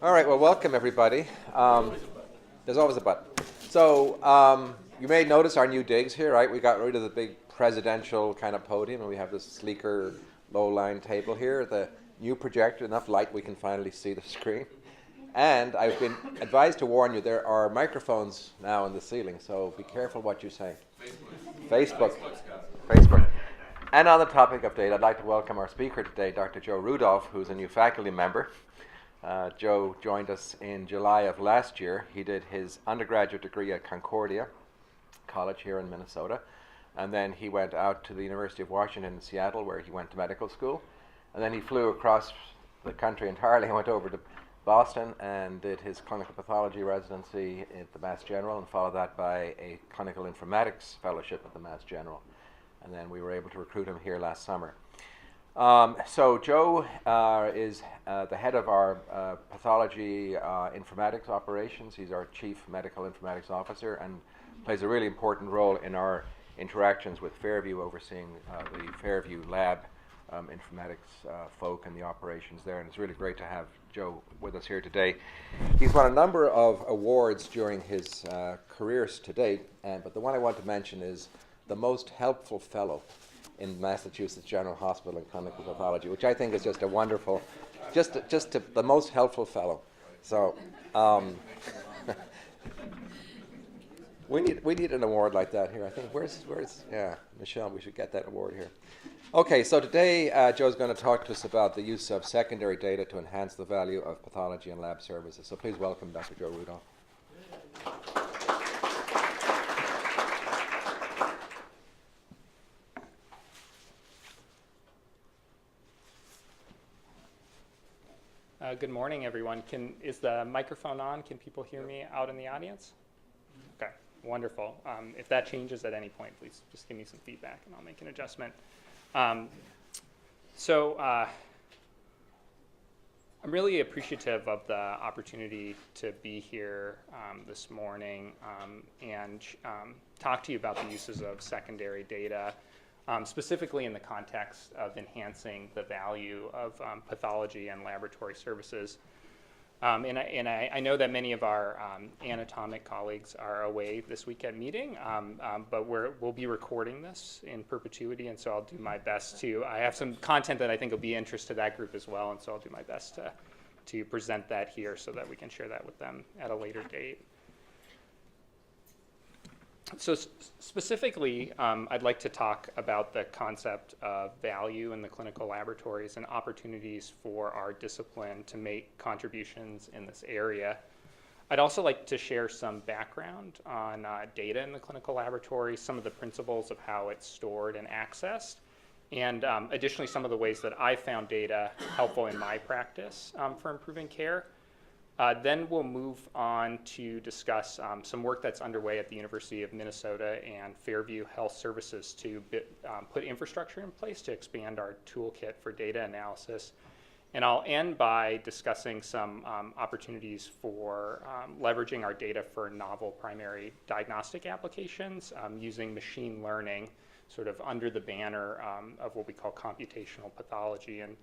All right, well, welcome everybody. There's always a but. So you may notice our new digs here, right? We got rid of the big presidential kind of podium, and we have this sleeker, low-line table here. The new projector, enough light we can finally see the screen. And I've been advised to warn you, there are microphones now in the ceiling, so be careful what you say. Facebook. And on the topic of data, I'd like to welcome our speaker today, Dr. JRudolph, who's a new faculty member. Joe joined us in July of last year. He did his undergraduate degree at Concordia College here in Minnesota. And then he went out to the University of Washington in Seattle, where he went to medical school. And then he flew across the country entirely and went over to Boston and did his clinical pathology residency at the Mass General, and followed that by a clinical informatics fellowship at the Mass General. And then we were able to recruit him here last summer. So Joe is the head of our pathology informatics operations. He's our chief medical informatics officer and plays a really important role in our interactions with Fairview, overseeing the Fairview lab informatics folk and the operations there. And it's really great to have Joe with us here today. He's won a number of awards during his careers to date, but the one I want to mention is the most helpful fellow in Massachusetts General Hospital in clinical pathology, which I think is just a wonderful, the most helpful fellow. So we need an award like that here. I think where's Michelle? We should get that award here. Okay, so today Joe's going to talk to us about the use of secondary data to enhance the value of pathology and lab services. So please welcome Dr. JRudolph. Good morning, everyone. Is the microphone on? Can people hear me out in the audience? Okay, wonderful. If that changes at any point, please just give me some feedback and I'll make an adjustment. I'm really appreciative of the opportunity to be here this morning and talk to you about the uses of secondary data. Specifically in the context of enhancing the value of pathology and laboratory services. I know that many of our anatomic colleagues are away this week at meeting, but we'll be recording this in perpetuity, and so I'll do my best I have some content that I think will be of interest to that group as well, and so I'll do my best to present that here so that we can share that with them at a later date. So specifically, I'd like to talk about the concept of value in the clinical laboratories and opportunities for our discipline to make contributions in this area. I'd also like to share some background on data in the clinical laboratory, some of the principles of how it's stored and accessed, and additionally some of the ways that I found data helpful in my practice for improving care. Then we'll move on to discuss some work that's underway at the University of Minnesota and Fairview Health Services to put infrastructure in place to expand our toolkit for data analysis. And I'll end by discussing some opportunities for leveraging our data for novel primary diagnostic applications using machine learning sort of under the banner of what we call computational pathology. And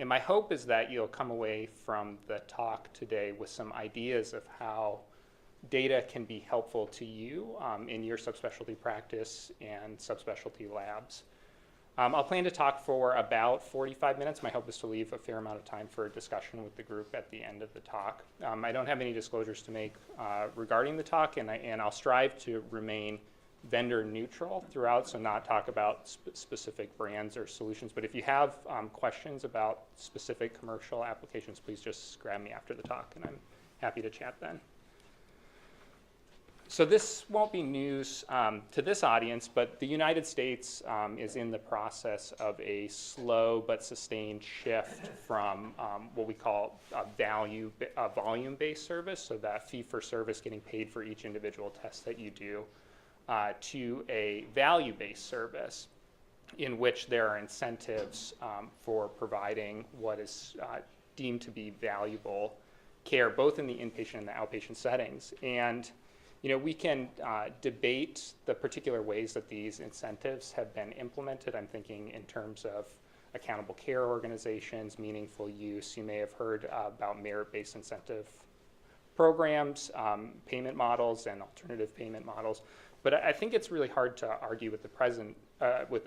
my hope is that you'll come away from the talk today with some ideas of how data can be helpful to you in your subspecialty practice and subspecialty labs. I'll plan to talk for about 45 minutes. My hope is to leave a fair amount of time for a discussion with the group at the end of the talk. I don't have any disclosures to make regarding the talk, and I'll strive to remain vendor neutral throughout, so not talk about specific brands or solutions. But if you have questions about specific commercial applications, please just grab me after the talk, and I'm happy to chat then. So this won't be news to this audience, but the United States is in the process of a slow but sustained shift from what we call a volume-based service, so that fee-for-service, getting paid for each individual test that you do, to a value-based service in which there are incentives for providing what is deemed to be valuable care, both in the inpatient and the outpatient settings. And we can debate the particular ways that these incentives have been implemented. I'm thinking in terms of accountable care organizations, meaningful use. You may have heard about merit-based incentive programs, payment models, and alternative payment models. But I think it's really hard to argue with the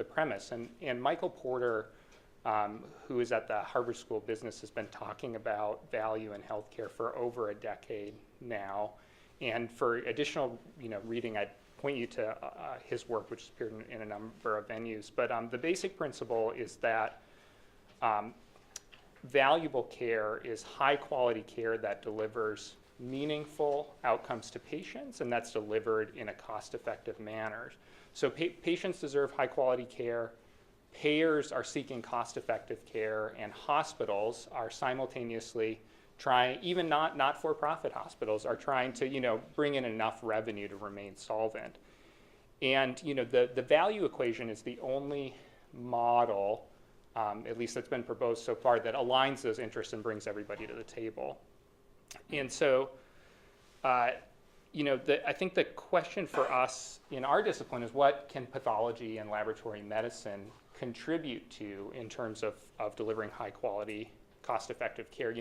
premise. And Michael Porter, who is at the Harvard School of Business, has been talking about value in healthcare for over a decade now. And for additional reading, I'd point you to his work, which has appeared in a number of venues. But the basic principle is that valuable care is high quality care that delivers meaningful outcomes to patients, and that's delivered in a cost-effective manner. So patients deserve high quality care, payers are seeking cost-effective care, and hospitals are simultaneously trying, even not-for-profit hospitals, are trying to bring in enough revenue to remain solvent. And the value equation is the only model, at least that's been proposed so far, that aligns those interests and brings everybody to the table. And so, I think the question for us in our discipline is, what can pathology and laboratory medicine contribute to in terms of delivering high quality, cost-effective care?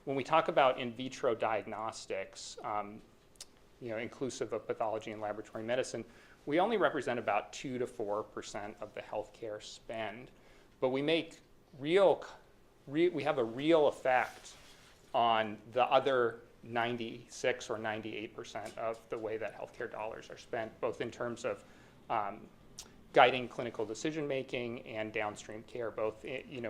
When we talk about in vitro diagnostics, inclusive of pathology and laboratory medicine, we only represent about 2 to 4% of the healthcare spend, but we make we have a real effect on the other 96 or 98% of the way that healthcare dollars are spent, both in terms of guiding clinical decision making and downstream care, both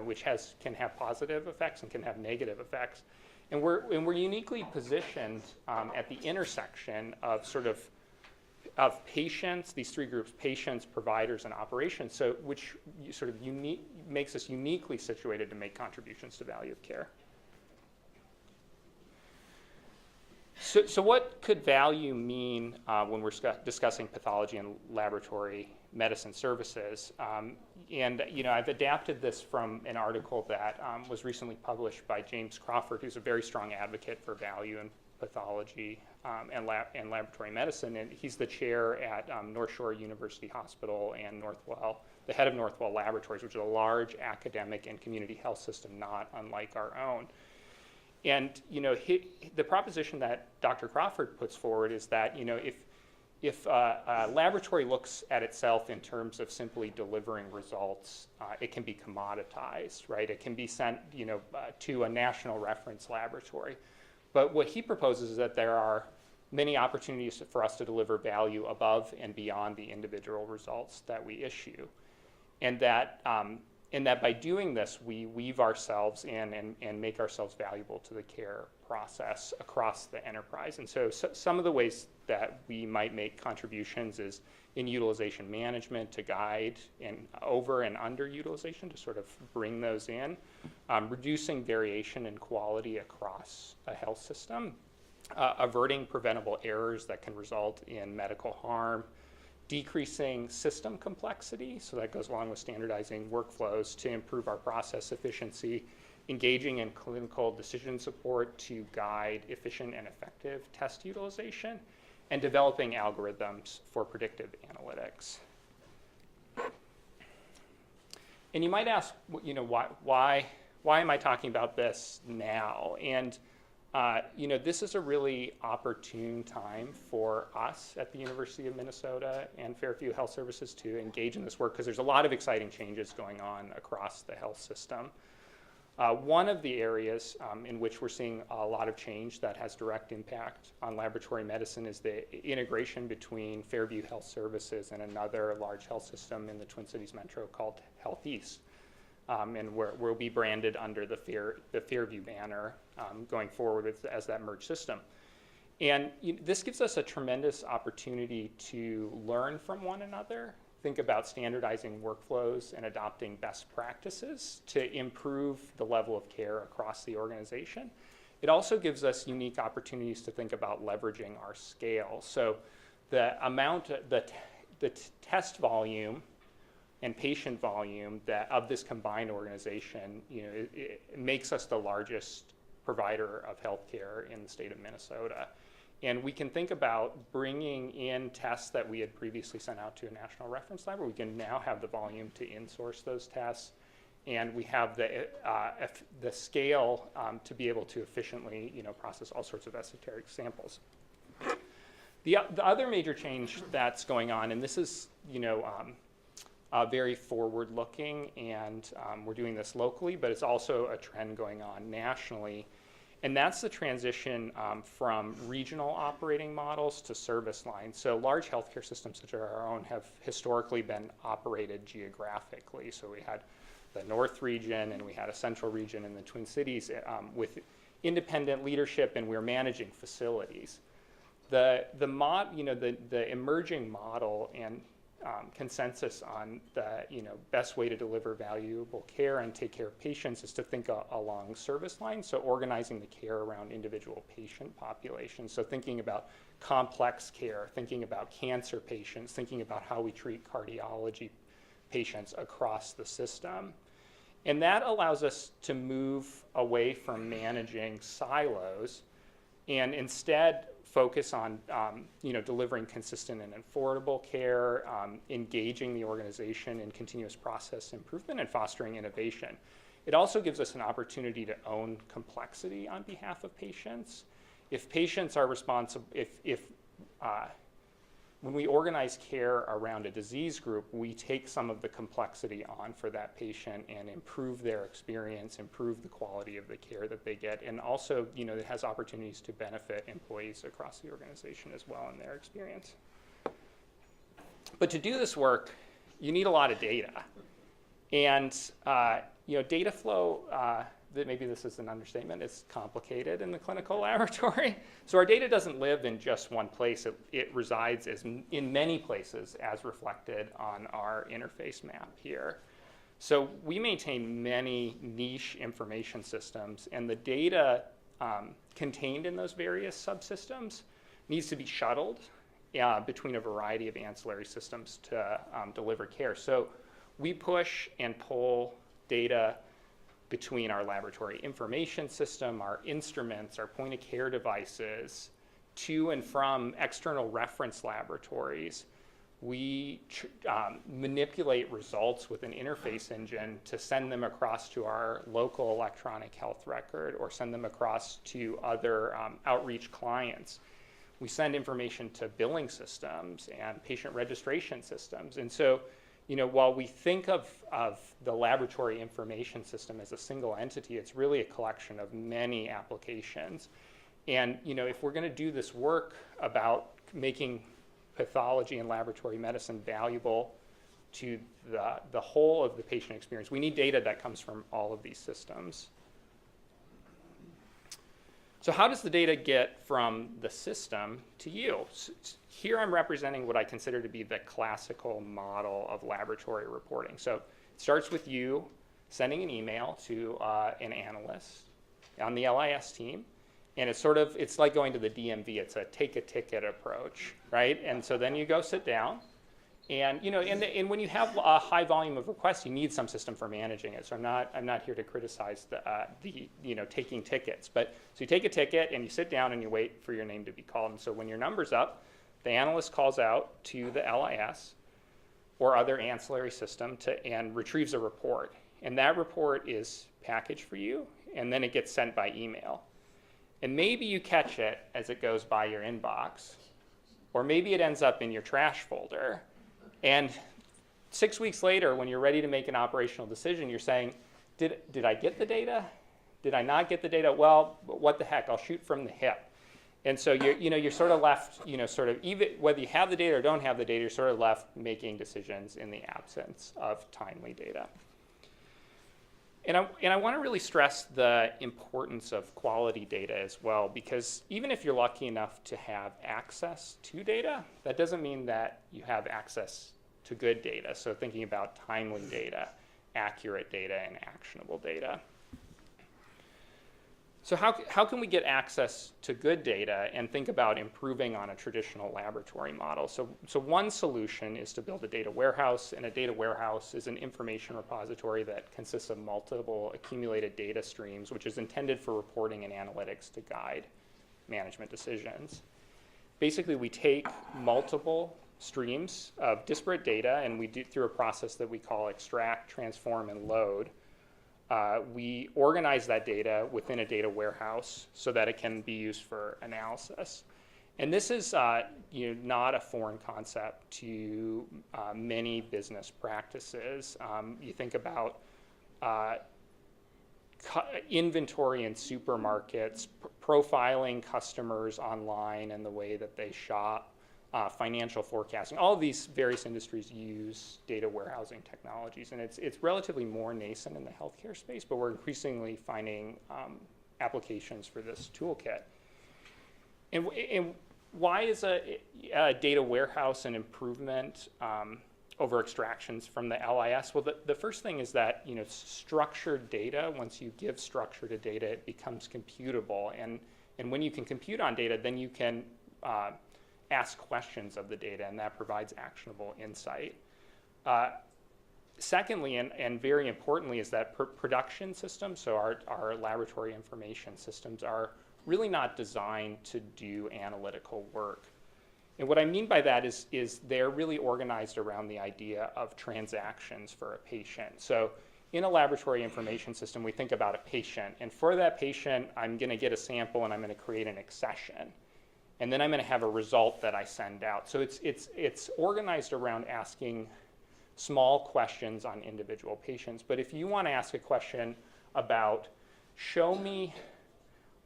which can have positive effects and can have negative effects. And we're uniquely positioned at the intersection of of patients, these three groups: patients, providers, and operations. So which makes us uniquely situated to make contributions to value of care. So what could value mean when we're discussing pathology and laboratory medicine services? I've adapted this from an article that was recently published by James Crawford, who's a very strong advocate for value in pathology and laboratory medicine. And he's the chair at North Shore University Hospital and Northwell, the head of Northwell Laboratories, which is a large academic and community health system not unlike our own. And the proposition that Dr. Crawford puts forward is that if a laboratory looks at itself in terms of simply delivering results, it can be commoditized, right? It can be sent to a national reference laboratory. But what he proposes is that there are many opportunities for us to deliver value above and beyond the individual results that we issue, and that by doing this, we weave ourselves in and make ourselves valuable to the care process across the enterprise. And so some of the ways that we might make contributions is in utilization management to guide and over and under utilization to bring those in, reducing variation in quality across a health system, averting preventable errors that can result in medical harm, decreasing system complexity, so that goes along with standardizing workflows to improve our process efficiency, engaging in clinical decision support to guide efficient and effective test utilization, and developing algorithms for predictive analytics. And you might ask, why am I talking about this now? And this is a really opportune time for us at the University of Minnesota and Fairview Health Services to engage in this work, because there's a lot of exciting changes going on across the health system. One of the areas in which we're seeing a lot of change that has direct impact on laboratory medicine is the integration between Fairview Health Services and another large health system in the Twin Cities Metro called Health East. And we'll be branded under the Fairview banner going forward as that merged system. And this gives us a tremendous opportunity to learn from one another, think about standardizing workflows and adopting best practices to improve the level of care across the organization. It also gives us unique opportunities to think about leveraging our scale. So the test volume and patient volume of this combined organization, it makes us the largest provider of healthcare in the state of Minnesota. And we can think about bringing in tests that we had previously sent out to a national reference lab, where we can now have the volume to insource those tests and we have the scale to be able to efficiently, process all sorts of esoteric samples. The other major change that's going on, and this is, very forward-looking, and we're doing this locally, but it's also a trend going on nationally, and that's the transition from regional operating models to service lines. So large healthcare systems such as our own have historically been operated geographically. So we had the North region, and we had a central region in the Twin Cities with independent leadership, and we were managing facilities. The emerging model and consensus on the best way to deliver valuable care and take care of patients is to think along service lines, so organizing the care around individual patient populations. So thinking about complex care, thinking about cancer patients, thinking about how we treat cardiology patients across the system. And that allows us to move away from managing silos and instead focus on delivering consistent and affordable care, engaging the organization in continuous process improvement, and fostering innovation. It also gives us an opportunity to own complexity on behalf of patients. If patients are responsible, when we organize care around a disease group, we take some of the complexity on for that patient and improve their experience, improve the quality of the care that they get, and also, it has opportunities to benefit employees across the organization as well in their experience. But to do this work, you need a lot of data. And, data flow, maybe this is an understatement, it's complicated in the clinical laboratory. So our data doesn't live in just one place. It resides in many places as reflected on our interface map here. So we maintain many niche information systems, and the data contained in those various subsystems needs to be shuttled between a variety of ancillary systems to deliver care. So we push and pull data between our laboratory information system, our instruments, our point-of-care devices, to and from external reference laboratories. We manipulate results with an interface engine to send them across to our local electronic health record or send them across to other outreach clients. We send information to billing systems and patient registration systems. And so, while we think of the laboratory information system as a single entity, it's really a collection of many applications. And, if we're going to do this work about making pathology and laboratory medicine valuable to the whole of the patient experience, we need data that comes from all of these systems. So how does the data get from the system to you? Here I'm representing what I consider to be the classical model of laboratory reporting. So it starts with you sending an email to an analyst on the LIS team, and it's like going to the DMV. It's a take a ticket approach, right? And so then you go sit down, and and when you have a high volume of requests, you need some system for managing it. So I'm not here to criticize the taking tickets, but so you take a ticket and you sit down and you wait for your name to be called. And so when your number's up, the analyst calls out to the LIS or other ancillary system and retrieves a report. And that report is packaged for you, and then it gets sent by email. And maybe you catch it as it goes by your inbox, or maybe it ends up in your trash folder. And 6 weeks later, when you're ready to make an operational decision, you're saying, did I get the data? Did I not get the data? Well, what the heck, I'll shoot from the hip. And so you're sort of left, even whether you have the data or don't have the data, you're sort of left making decisions in the absence of timely data. And I want to really stress the importance of quality data as well, because even if you're lucky enough to have access to data, that doesn't mean that you have access to good data. So thinking about timely data, accurate data, and actionable data. So how can we get access to good data and think about improving on a traditional laboratory model? So one solution is to build a data warehouse, and a data warehouse is an information repository that consists of multiple accumulated data streams, which is intended for reporting and analytics to guide management decisions. Basically, we take multiple streams of disparate data, and we do through a process that we call extract, transform, and load. we organize that data within a data warehouse so that it can be used for analysis. And this is not a foreign concept to many business practices. You think about inventory in supermarkets, profiling customers online and the way that they shop, financial forecasting. All of these various industries use data warehousing technologies, and it's relatively more nascent in the healthcare space, but we're increasingly finding applications for this toolkit. And why is a data warehouse an improvement over extractions from the LIS? Well, the first thing is that structured data, once you give structure to data, it becomes computable. And when you can compute on data, then you can ask questions of the data, and that provides actionable insight. Secondly, and very importantly, is that production systems, so our laboratory information systems, are really not designed to do analytical work. And what I mean by that is they're really organized around the idea of transactions for a patient. So in a laboratory information system, we think about a patient, and for that patient, I'm going to get a sample and I'm going to create an accession. And then I'm going to have a result that I send out. So it's organized around asking small questions on individual patients. But if you want to ask a question about, show me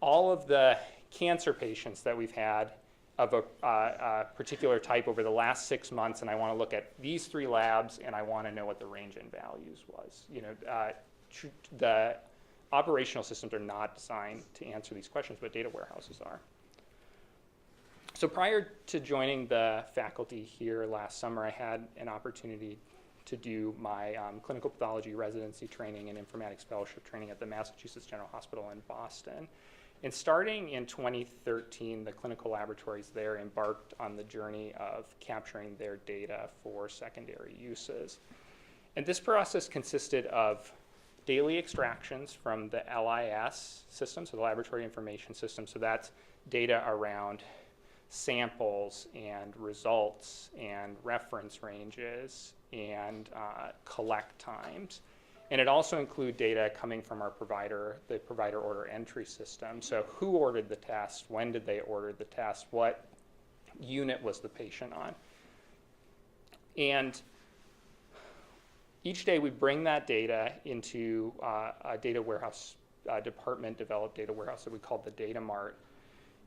all of the cancer patients that we've had of a particular type over the last 6 months, and I want to look at these 3 labs, and I want to know what the range in values was. The operational systems are not designed to answer these questions, but data warehouses are. So prior to joining the faculty here last summer, I had an opportunity to do my clinical pathology residency training and informatics fellowship training at the Massachusetts General Hospital in Boston. And starting in 2013, the clinical laboratories there embarked on the journey of capturing their data for secondary uses. And this process consisted of daily extractions from the LIS system, so the laboratory information system. So that's data around samples and results and reference ranges and collect times. And it also includes data coming from our provider, the provider order entry system. So who ordered the test, when did they order the test, what unit was the patient on. And each day we bring that data into a data warehouse, department-developed data warehouse that we called the Data Mart.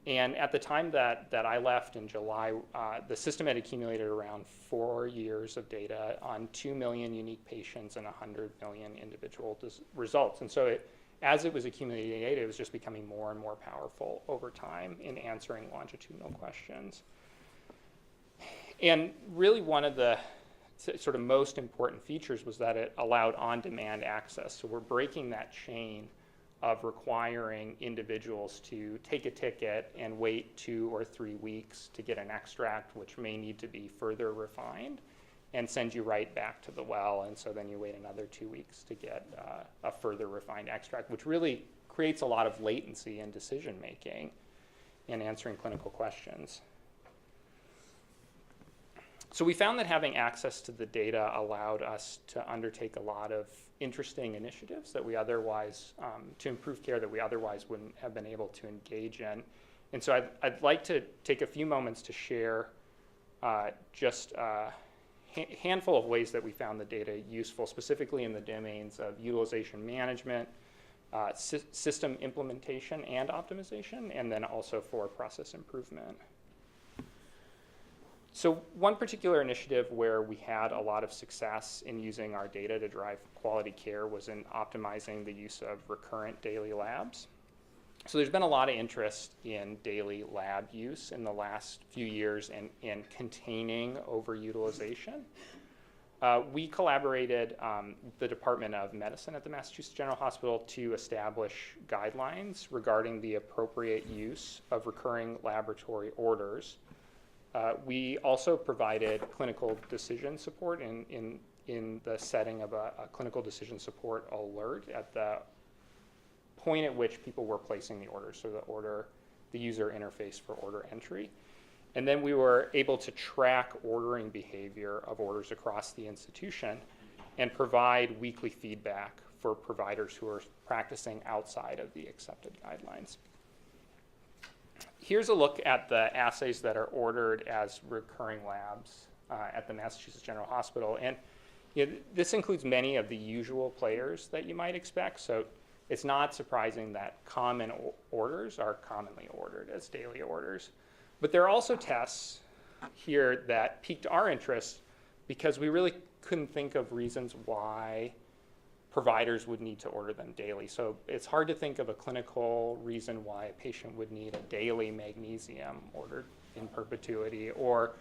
And at the time that I left in July, the system had accumulated around 4 years of data on 2 million unique patients and 100 million individual results. And so as it was accumulating data, it was just becoming more and more powerful over time in answering longitudinal questions. And really one of the sort of most important features was that it allowed on-demand access. So we're breaking that chain of requiring individuals to take a ticket and wait 2 or 3 weeks to get an extract, which may need to be further refined, and send you right back to the well. And so then you wait another 2 weeks to get a further refined extract, which really creates a lot of latency in decision making and answering clinical questions. So we found that having access to the data allowed us to undertake a lot of interesting initiatives that we otherwise, to improve care that we otherwise wouldn't have been able to engage in. And so I'd like to take a few moments to share just a handful of ways that we found the data useful, specifically in the domains of utilization management, system implementation and optimization, and then also for process improvement. So one particular initiative where we had a lot of success in using our data to drive quality care was in optimizing the use of recurrent daily labs. So there's been a lot of interest in daily lab use in the last few years in containing overutilization. We collaborated the Department of Medicine at the Massachusetts General Hospital to establish guidelines regarding the appropriate use of recurring laboratory orders. We also provided clinical decision support in the setting of a clinical decision support alert at the point at which people were placing the orders, so the user interface for order entry. And then we were able to track ordering behavior of orders across the institution and provide weekly feedback for providers who are practicing outside of the accepted guidelines. Here's a look at the assays that are ordered as recurring labs at the Massachusetts General Hospital. And this includes many of the usual players that you might expect. So it's not surprising that common orders are commonly ordered as daily orders. But there are also tests here that piqued our interest because we really couldn't think of reasons why providers would need to order them daily. So it's hard to think of a clinical reason why a patient would need a daily magnesium ordered in perpetuity, or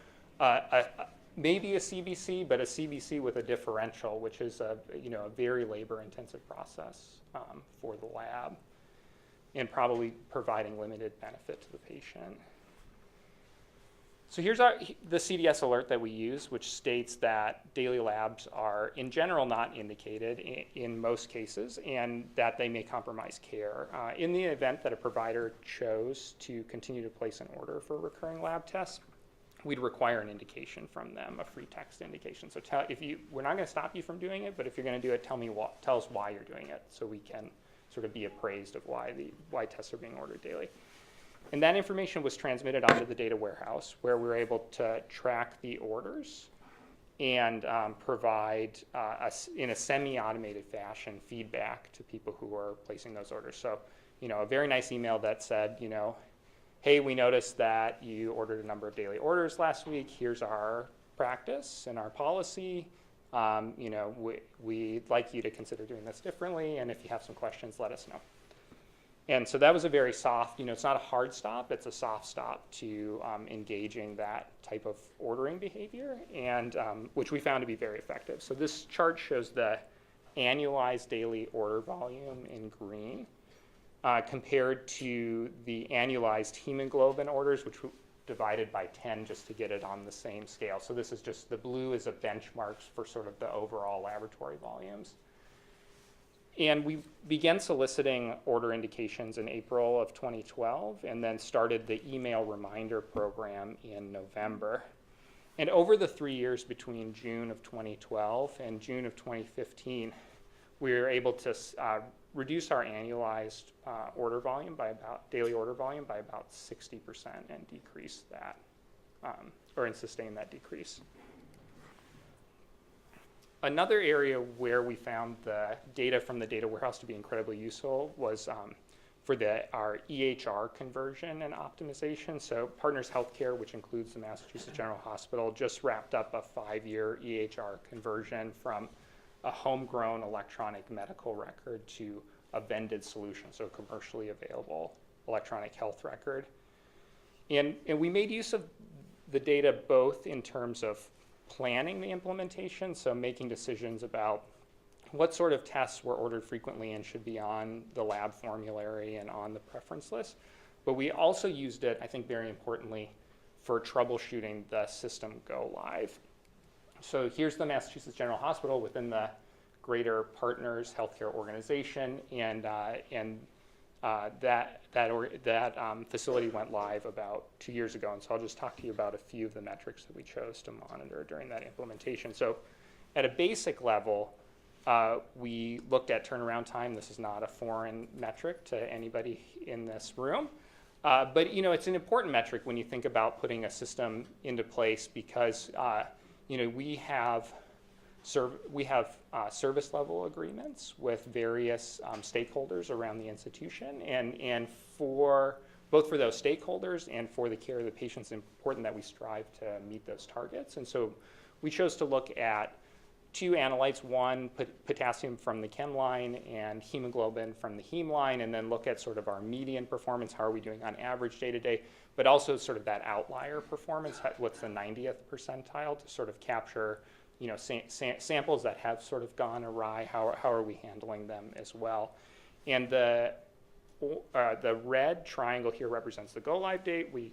maybe a CBC, but a CBC with a differential, which is a very labor-intensive process for the lab, and probably providing limited benefit to the patient. So here's the CDS alert that we use, which states that daily labs are in general not indicated in most cases, and that they may compromise care. In the event that a provider chose to continue to place an order for recurring lab tests, we'd require an indication from them, a free text indication. So we're not going to stop you from doing it, but if you're going to do it, tell us why you're doing it, so we can sort of be appraised of why tests are being ordered daily. And that information was transmitted onto the data warehouse, where we were able to track the orders and provide, in a semi-automated fashion, feedback to people who are placing those orders. So, a very nice email that said, hey, we noticed that you ordered a number of daily orders last week. Here's our practice and our policy. We'd like you to consider doing this differently, and if you have some questions, let us know. And so that was a very soft, it's not a hard stop, it's a soft stop to engaging that type of ordering behavior, and which we found to be very effective. So this chart shows the annualized daily order volume in green compared to the annualized hemoglobin orders, which we divided by 10 just to get it on the same scale. So this is just, the blue is a benchmark for sort of the overall laboratory volumes. And we began soliciting order indications in April of 2012, and then started the email reminder program in November. And over the 3 years between June of 2012 and June of 2015, we were able to reduce our annualized daily order volume by about 60% and decrease that, and sustain that decrease. Another area where we found the data from the data warehouse to be incredibly useful was for our EHR conversion and optimization. So Partners Healthcare, which includes the Massachusetts General Hospital, just wrapped up a 5-year EHR conversion from a homegrown electronic medical record to a vended solution, so a commercially available electronic health record. And we made use of the data both in terms of planning the implementation, so making decisions about what sort of tests were ordered frequently and should be on the lab formulary and on the preference list. But we also used it, I think very importantly, for troubleshooting the system go live. So here's the Massachusetts General Hospital within the greater Partners Healthcare organization, and that facility went live about 2 years ago, and so I'll just talk to you about a few of the metrics that we chose to monitor during that implementation. So at a basic level, we looked at turnaround time. This is not a foreign metric to anybody in this room, but it's an important metric when you think about putting a system into place, because we have service level agreements with various stakeholders around the institution, and both for those stakeholders and for the care of the patients, it's important that we strive to meet those targets. And so we chose to look at 2 analytes, one potassium from the chem line and hemoglobin from the heme line, and then look at sort of our median performance, how are we doing on average day to day, but also sort of that outlier performance, what's the 90th percentile, to sort of capture samples that have sort of gone awry, how are we handling them as well. And the red triangle here represents the go live date. We,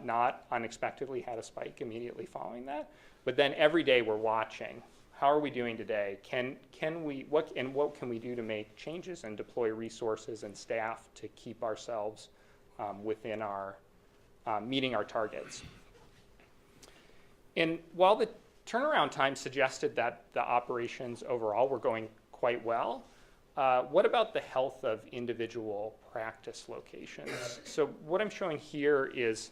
not unexpectedly had a spike immediately following that, but then every day we're watching, how are we doing today? What can we do to make changes and deploy resources and staff to keep ourselves within our meeting our targets. And while the turnaround time suggested that the operations overall were going quite well, what about the health of individual practice locations? So what I'm showing here is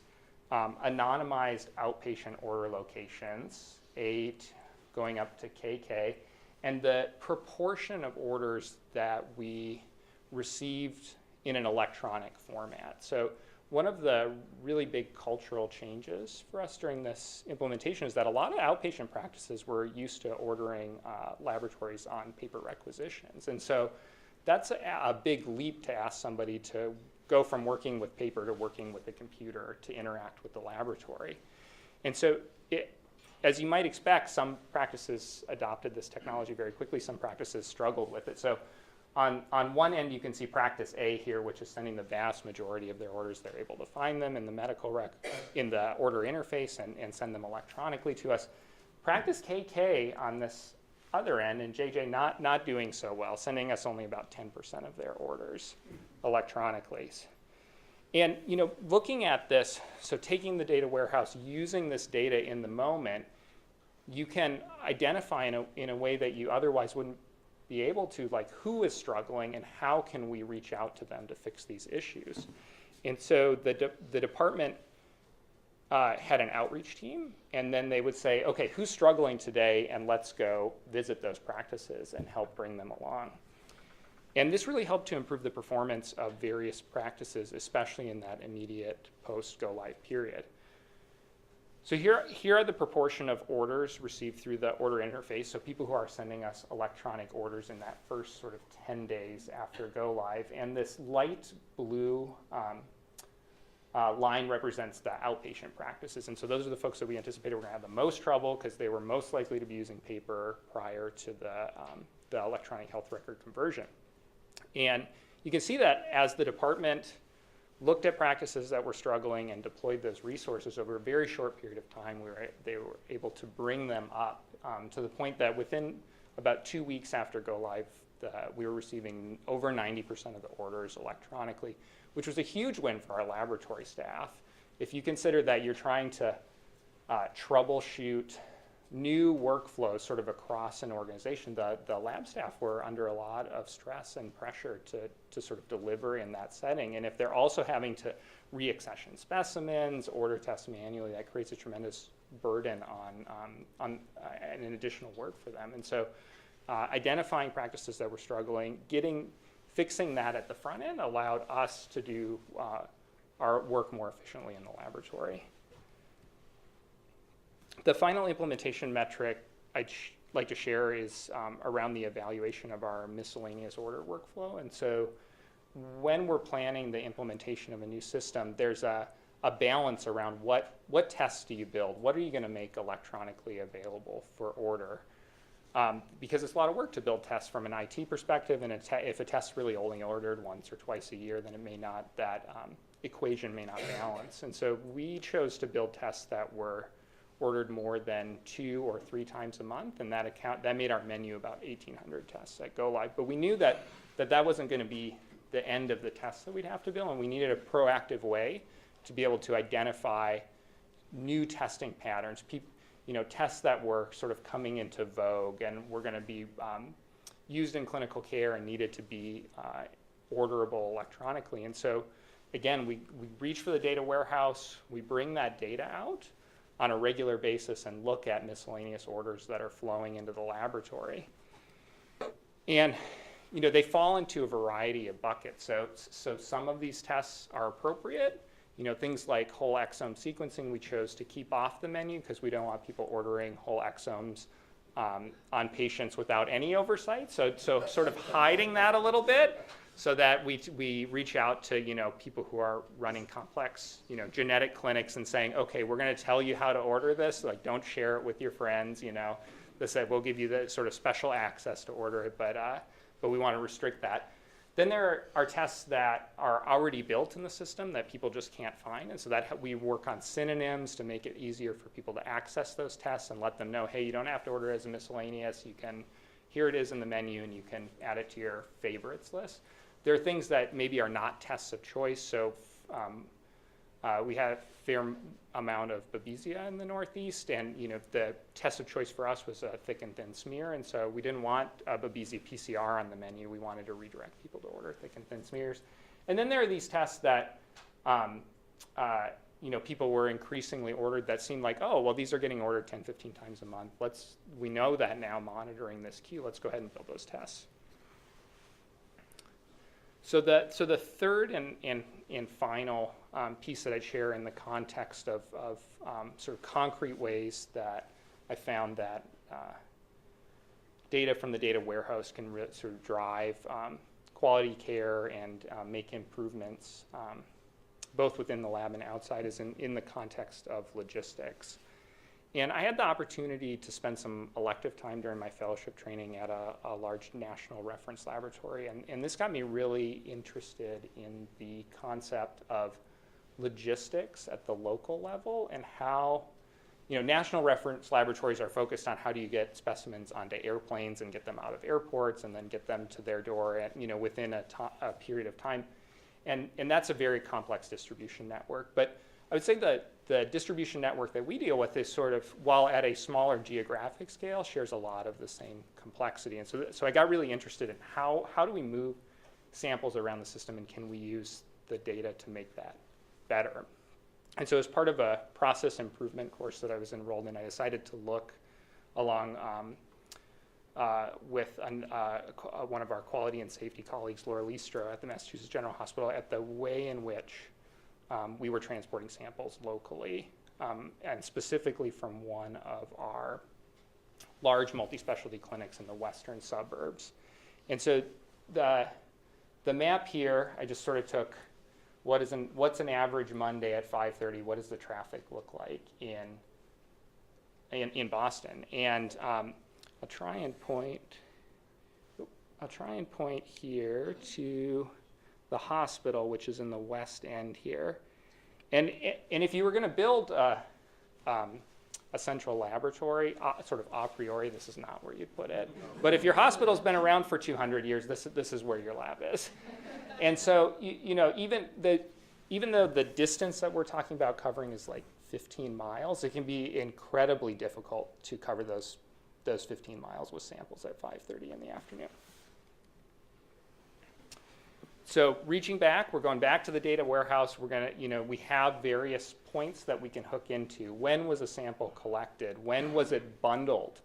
anonymized outpatient order locations, 8 going up to KK, and the proportion of orders that we received in an electronic format. So one of the really big cultural changes for us during this implementation is that a lot of outpatient practices were used to ordering laboratories on paper requisitions. And so that's a big leap to ask somebody to go from working with paper to working with a computer to interact with the laboratory. And so as you might expect, some practices adopted this technology very quickly. Some practices struggled with it. So on one end, you can see practice A here, which is sending the vast majority of their orders. They're able to find them in the in the order interface and send them electronically to us. Practice KK on this other end, and JJ not doing so well, sending us only about 10% of their orders electronically. And looking at this, so taking the data warehouse, using this data in the moment, you can identify in a way that you otherwise wouldn't be able to, like, who is struggling and how can we reach out to them to fix these issues. And so the department had an outreach team, and then they would say, okay, who's struggling today, and let's go visit those practices and help bring them along. And this really helped to improve the performance of various practices, especially in that immediate post-go-live period. So here are the proportion of orders received through the order interface, so people who are sending us electronic orders in that first sort of 10 days after go-live. And this light blue line represents the outpatient practices. And so those are the folks that we anticipated were going to have the most trouble because they were most likely to be using paper prior to the electronic health record conversion. And you can see that as the department looked at practices that were struggling and deployed those resources over a very short period of time, they were able to bring them up to the point that within about 2 weeks after go live, we were receiving over 90% of the orders electronically, which was a huge win for our laboratory staff. If you consider that you're trying to troubleshoot new workflows sort of across an organization, the lab staff were under a lot of stress and pressure to sort of deliver in that setting. And if they're also having to reaccession specimens, order tests manually, that creates a tremendous burden on an additional work for them. And so identifying practices that were struggling, fixing that at the front end allowed us to do our work more efficiently in the laboratory. The final implementation metric I'd like to share is around the evaluation of our miscellaneous order workflow. And so when we're planning the implementation of a new system, there's a balance around what tests do you build? What are you going to make electronically available for order? Because it's a lot of work to build tests from an IT perspective, and if a test's really only ordered once or twice a year, then that equation may not balance. And so we chose to build tests that were ordered more than 2 or 3 times a month, and that made our menu about 1,800 tests at go live. But we knew that wasn't going to be the end of the tests that we'd have to build, and we needed a proactive way to be able to identify new testing patterns, tests that were sort of coming into vogue and were going to be used in clinical care and needed to be orderable electronically. And so, again, we reach for the data warehouse, we bring that data out on a regular basis and look at miscellaneous orders that are flowing into the laboratory. And they fall into a variety of buckets. So some of these tests are appropriate. Things like whole exome sequencing we chose to keep off the menu because we don't want people ordering whole exomes on patients without any oversight. So sort of hiding that a little bit so that we reach out to people who are running complex genetic clinics and saying, okay, we're going to tell you how to order this. Like, don't share it with your friends. They said we'll give you the sort of special access to order it, but we want to restrict that. Then there are tests that are already built in the system that people just can't find, and so that we work on synonyms to make it easier for people to access those tests and let them know, hey, you don't have to order it as a miscellaneous. Here it is in the menu, and you can add it to your favorites list. There are things that maybe are not tests of choice, so we had a fair amount of Babesia in the Northeast, and the test of choice for us was a thick and thin smear, and so we didn't want a Babesia PCR on the menu. We wanted to redirect people to order thick and thin smears. And then there are these tests that people were increasingly ordered that seemed like, oh, well, these are getting ordered 10, 15 times a month. We know that now, monitoring this queue. Let's go ahead and build those tests. So the third and final piece that I'd share in the context of sort of concrete ways that I found that data from the data warehouse can sort of drive quality care and make improvements both within the lab and outside is in the context of logistics. And I had the opportunity to spend some elective time during my fellowship training at a large national reference laboratory, and this got me really interested in the concept of logistics at the local level and how, national reference laboratories are focused on how do you get specimens onto airplanes and get them out of airports and then get them to their door at, within a period of time. And that's a very complex distribution network. But I would say that the distribution network that we deal with is sort of, while at a smaller geographic scale, shares a lot of the same complexity. And so I got really interested in how do we move samples around the system, and can we use the data to make that better? And so as part of a process improvement course that I was enrolled in, I decided to look along with one of our quality and safety colleagues, Laura Listro, at the Massachusetts General Hospital, at the way in which we were transporting samples locally, and specifically from one of our large multi-specialty clinics in the western suburbs. And so the map here, I just sort of took what's an average Monday at 5:30, what does the traffic look like in Boston? And I'll try and point here to the hospital, which is in the west end here. And if you were going to build a central laboratory, sort of a priori, this is not where you'd put it. But if your hospital's been around for 200 years, this is where your lab is. And so, even though the distance that we're talking about covering is like 15 miles, it can be incredibly difficult to cover those 15 miles with samples at 5:30 in the afternoon. So reaching back, we're going back to the data warehouse. We're going to, we have various points that we can hook into. When was a sample collected? When was it bundled?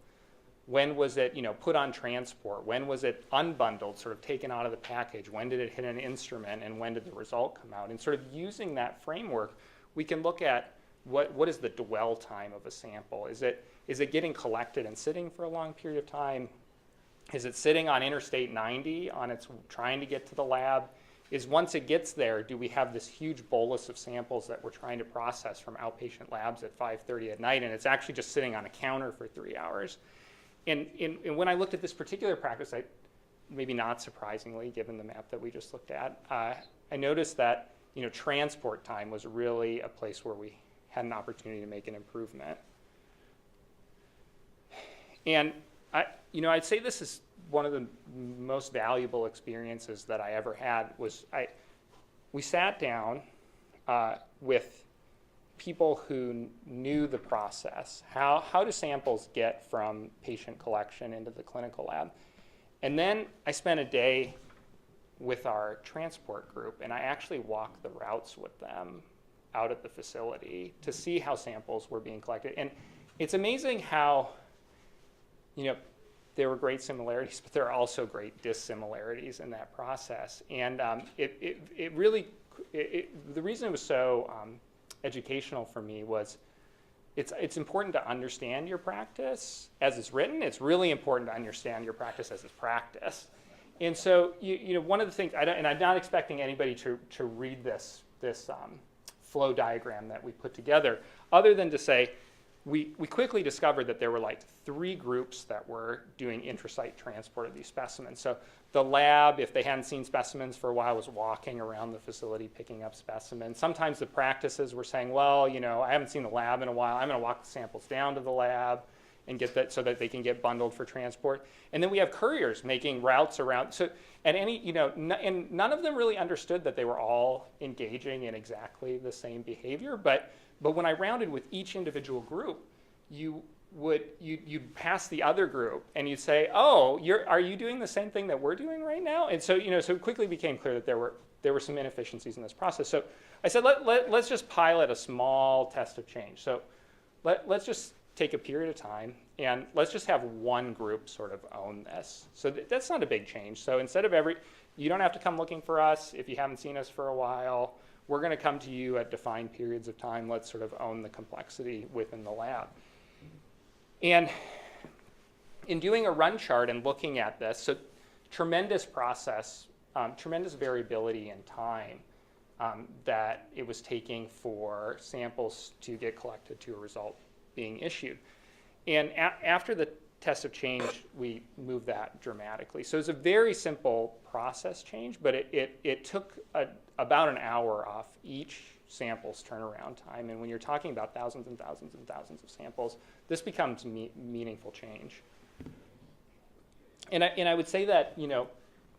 When was it, put on transport? When was it unbundled, sort of taken out of the package? When did it hit an instrument? And when did the result come out? And sort of using that framework, we can look at what is the dwell time of a sample? Is it getting collected and sitting for a long period of time? Is it sitting on Interstate 90 trying to get to the lab? Is once it gets there, do we have this huge bolus of samples that we're trying to process from outpatient labs at 5:30 at night, and it's actually just sitting on a counter for 3 hours? And when I looked at this particular practice, maybe not surprisingly, given the map that we just looked at, I noticed that transport time was really a place where we had an opportunity to make an improvement. And I'd say this is one of the most valuable experiences that I ever had. We sat down with people who knew the process. How do samples get from patient collection into the clinical lab? And then I spent a day with our transport group, and I actually walked the routes with them out at the facility to see how samples were being collected. And it's amazing how, there were great similarities, but there are also great dissimilarities in that process. And it really, the reason it was so educational for me was it's important to understand your practice as it's written. It's really important to understand your practice as it's practiced. And so, one of the things, and I'm not expecting anybody to read this flow diagram that we put together, other than to say, we quickly discovered that there were like 3 groups that were doing intrasite transport of these specimens. So the lab, if they hadn't seen specimens for a while, was walking around the facility picking up specimens. Sometimes the practices were saying, well, I haven't seen the lab in a while. I'm going to walk the samples down to the lab. and get that so that they can get bundled for transport. And then we have couriers making routes around. So at any, and none of them really understood that they were all engaging in exactly the same behavior. But when I rounded with each individual group, you'd pass the other group and you'd say, oh, are you doing the same thing that we're doing right now? And so, so it quickly became clear that there were some inefficiencies in this process. So I said, let's just pilot a small test of change. So let's just take a period of time and let's just have one group sort of own this. So that's not a big change. So instead of you don't have to come looking for us if you haven't seen us for a while. We're going to come to you at defined periods of time. Let's sort of own the complexity within the lab. And in doing a run chart and looking at this, so tremendous process, tremendous variability in time that it was taking for samples to get collected to a result being issued. And after the test of change, we moved that dramatically. So it's a very simple process change, but it took about an hour off each sample's turnaround time. And when you're talking about thousands and thousands and thousands of samples, this becomes meaningful change. And I would say that,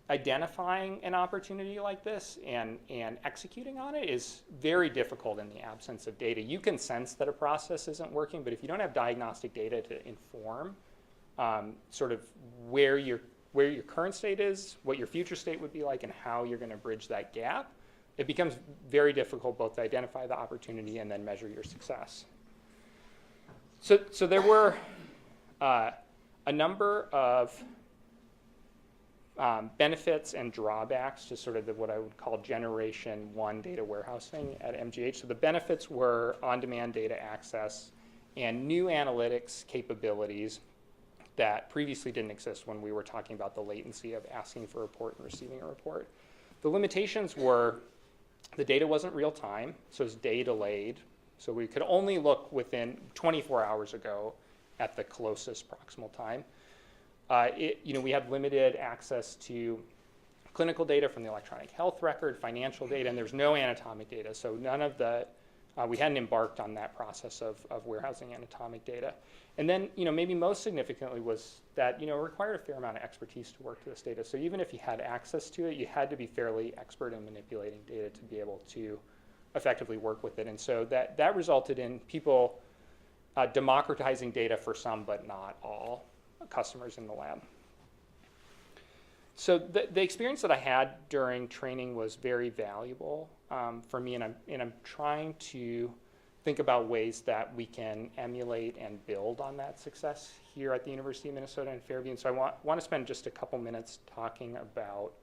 identifying an opportunity like this and executing on it is very difficult in the absence of data. You can sense that a process isn't working, but if you don't have diagnostic data to inform sort of where your current state is, what your future state would be like, and how you're going to bridge that gap, it becomes very difficult both to identify the opportunity and then measure your success. So there were a number of benefits and drawbacks to sort of what I would call generation 1 data warehousing at MGH. So the benefits were on-demand data access and new analytics capabilities that previously didn't exist when we were talking about the latency of asking for a report and receiving a report. The limitations were the data wasn't real time, so it's day delayed. So we could only look within 24 hours ago at the closest proximal time. We had limited access to clinical data from the electronic health record, financial data, and there's no anatomic data. So none of the, we hadn't embarked on that process of warehousing anatomic data. And then, maybe most significantly was that, it required a fair amount of expertise to work to this data. So even if you had access to it, you had to be fairly expert in manipulating data to be able to effectively work with it. And so that resulted in people democratizing data for some, but not all customers in the lab. So the experience that I had during training was very valuable for me, and I'm trying to think about ways that we can emulate and build on that success here at the University of Minnesota in Fairview. And so I want to spend just a couple minutes talking about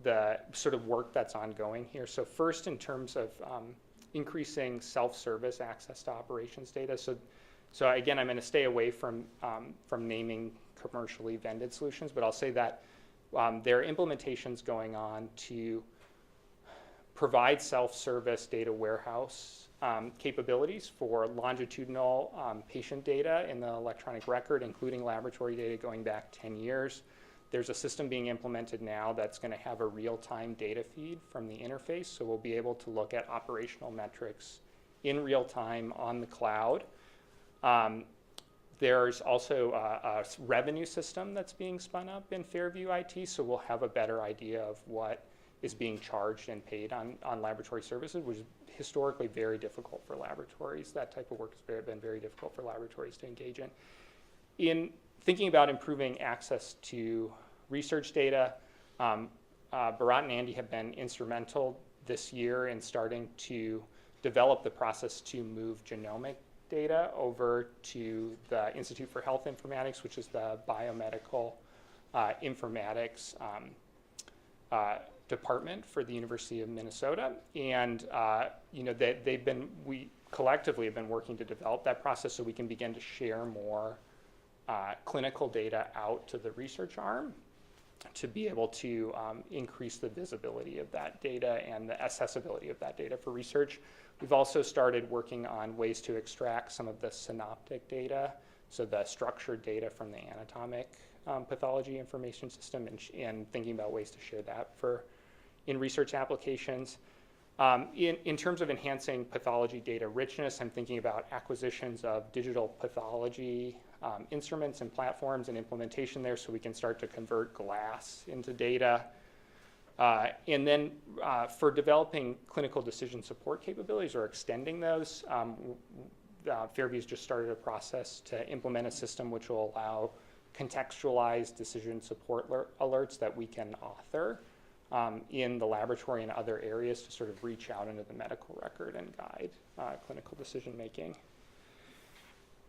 the sort of work that's ongoing here. So first, in terms of increasing self-service access to operations data. So again, I'm going to stay away from naming commercially vended solutions, but I'll say that there are implementations going on to provide self-service data warehouse capabilities for longitudinal patient data in the electronic record, including laboratory data going back 10 years. There's a system being implemented now that's going to have a real-time data feed from the interface, so we'll be able to look at operational metrics in real time on the cloud. There's also a revenue system that's being spun up in Fairview IT, so we'll have a better idea of what is being charged and paid on laboratory services, which is historically very difficult for laboratories. That type of work has been very difficult for laboratories to engage in. In thinking about improving access to research data, Bharat and Andy have been instrumental this year in starting to develop the process to move genomic data over to the Institute for Health Informatics, which is the biomedical informatics department for the University of Minnesota. And we collectively have been working to develop that process so we can begin to share more clinical data out to the research arm to be able to increase the visibility of that data and the accessibility of that data for research. We've also started working on ways to extract some of the synoptic data, so the structured data from the anatomic pathology information system, and thinking about ways to share that in research applications. In terms of enhancing pathology data richness, I'm thinking about acquisitions of digital pathology instruments and platforms and implementation there so we can start to convert glass into data. And then for developing clinical decision support capabilities or extending those, Fairview's just started a process to implement a system which will allow contextualized decision support alerts that we can author in the laboratory and other areas to sort of reach out into the medical record and guide clinical decision making.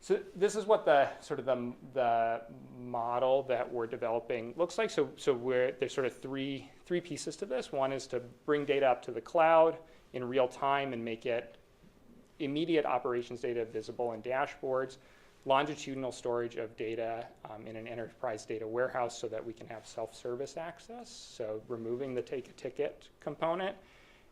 So this is what the sort of the model that we're developing looks like. So there's sort of three pieces to this. One is to bring data up to the cloud in real time and make it immediate operations data visible in dashboards, longitudinal storage of data in an enterprise data warehouse so that we can have self-service access, so removing the take a ticket component,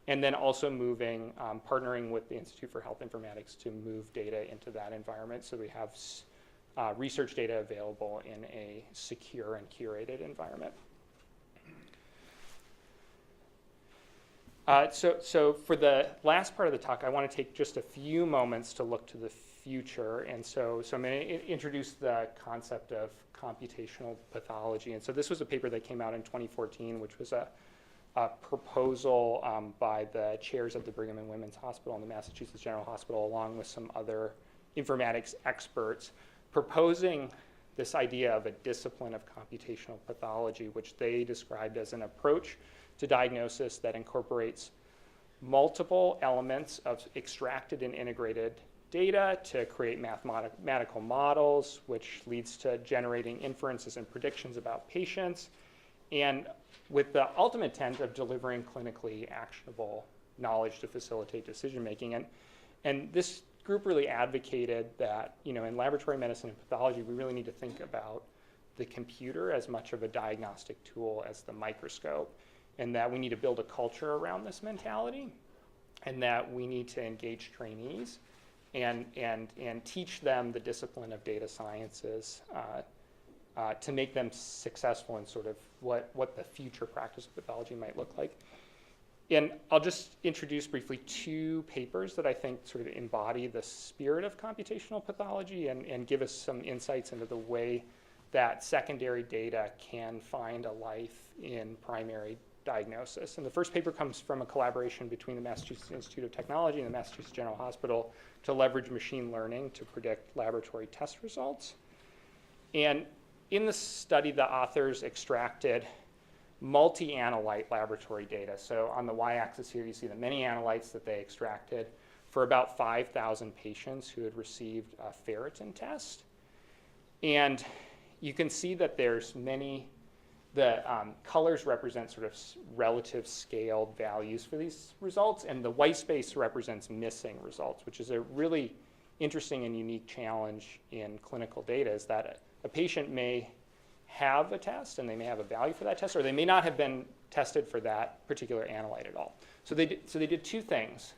and then also moving, partnering with the Institute for Health Informatics to move data into that environment so we have research data available in a secure and curated environment. So for the last part of the talk, I want to take just a few moments to look to the future. And so I'm going to introduce the concept of computational pathology. And so this was a paper that came out in 2014, which was a proposal by the chairs of the Brigham and Women's Hospital and the Massachusetts General Hospital, along with some other informatics experts, proposing this idea of a discipline of computational pathology, which they described as an approach to diagnosis that incorporates multiple elements of extracted and integrated data to create mathematical models, which leads to generating inferences and predictions about patients, and with the ultimate intent of delivering clinically actionable knowledge to facilitate decision making. And this group really advocated that, in laboratory medicine and pathology, we really need to think about the computer as much of a diagnostic tool as the microscope, and that we need to build a culture around this mentality, and that we need to engage trainees and teach them the discipline of data sciences to make them successful in sort of what the future practice of pathology might look like. And I'll just introduce briefly two papers that I think sort of embody the spirit of computational pathology and give us some insights into the way that secondary data can find a life in primary diagnosis. And the first paper comes from a collaboration between the Massachusetts Institute of Technology and the Massachusetts General Hospital to leverage machine learning to predict laboratory test results. And in the study, the authors extracted multi-analyte laboratory data. So on the y-axis here, you see the many analytes that they extracted for about 5,000 patients who had received a ferritin test. And you can see that there's the colors represent sort of relative scaled values for these results, and the white space represents missing results, which is a really interesting and unique challenge in clinical data, is that a patient may have a test and they may have a value for that test, or they may not have been tested for that particular analyte at all. So they did two things,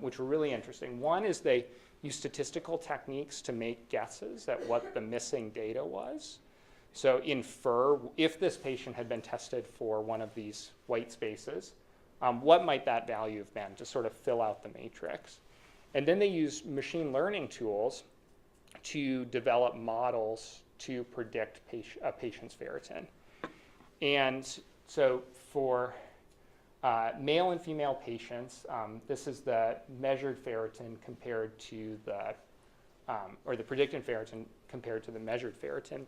which were really interesting. One is they used statistical techniques to make guesses at what the missing data was. So infer, if this patient had been tested for one of these white spaces, what might that value have been, to sort of fill out the matrix. And then they use machine learning tools to develop models to predict a patient's ferritin. And so for male and female patients, this is the measured ferritin compared to or the predicted ferritin compared to the measured ferritin.